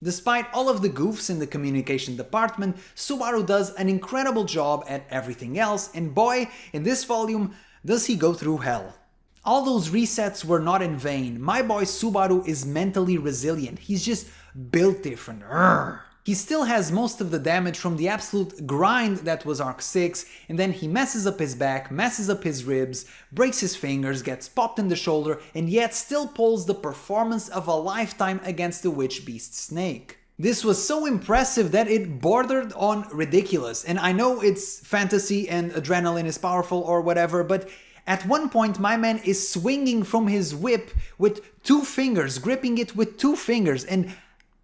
Despite all of the goofs in the communication department, Subaru does an incredible job at everything else, and boy, in this volume, does he go through hell. All those resets were not in vain. My boy Subaru is mentally resilient. He's just built different. Urgh. He still has most of the damage from the absolute grind that was Arc 6, and then he messes up his back, messes up his ribs, breaks his fingers, gets popped in the shoulder, and yet still pulls the performance of a lifetime against the witch beast Snake. This was so impressive that it bordered on ridiculous, and I know it's fantasy and adrenaline is powerful or whatever, but at one point my man is swinging from his whip with 2 fingers, gripping it with 2 fingers, and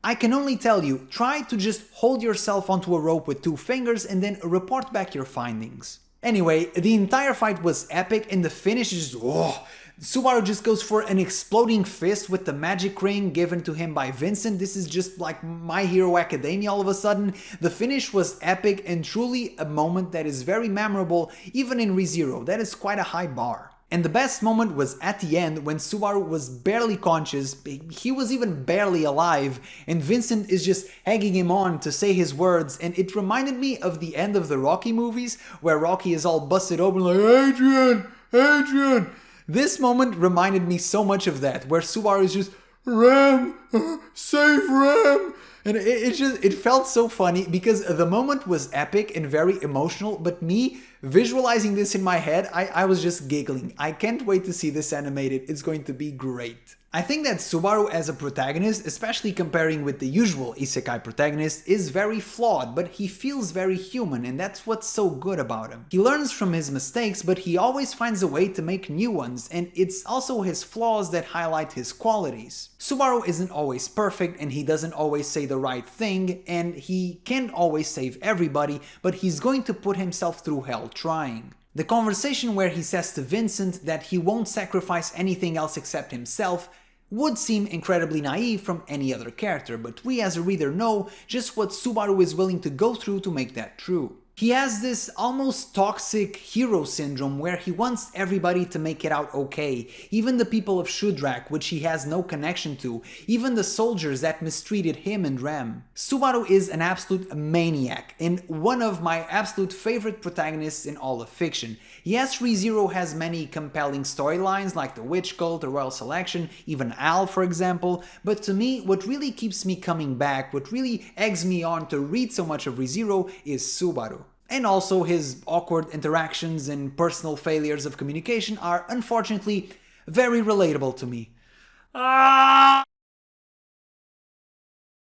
I can only tell you, try to just hold yourself onto a rope with 2 fingers and then report back your findings. Anyway, the entire fight was epic and the finish is Subaru just goes for an exploding fist with the magic ring given to him by Vincent. This is just like My Hero Academia all of a sudden. The finish was epic and truly a moment that is very memorable even in ReZero. That is quite a high bar. And the best moment was at the end when Subaru was barely conscious, he was even barely alive, and Vincent is just egging him on to say his words, and it reminded me of the end of the Rocky movies where Rocky is all busted open like, Adrian, Adrian. This moment reminded me so much of that, where Subaru is just, Ram, save Ram. And it felt so funny because the moment was epic and very emotional, but me visualizing this in my head, I was just giggling. I can't wait to see this animated, it's going to be great. I think that Subaru as a protagonist, especially comparing with the usual isekai protagonist, is very flawed, but he feels very human, and that's what's so good about him. He learns from his mistakes, but he always finds a way to make new ones, and it's also his flaws that highlight his qualities. Subaru isn't always perfect, and he doesn't always say the right thing, and he can't always save everybody, but he's going to put himself through hell trying. The conversation where he says to Vincent that he won't sacrifice anything else except himself would seem incredibly naive from any other character, but we as a reader know just what Subaru is willing to go through to make that true. He has this almost toxic hero syndrome where he wants everybody to make it out okay, even the people of Shudrak, which he has no connection to, even the soldiers that mistreated him and Rem. Subaru is an absolute maniac and one of my absolute favorite protagonists in all of fiction. Yes, ReZero has many compelling storylines like the Witch Cult, the Royal Selection, even Al for example, but to me what really keeps me coming back, what really eggs me on to read so much of ReZero is Subaru. And also his awkward interactions and personal failures of communication are unfortunately very relatable to me.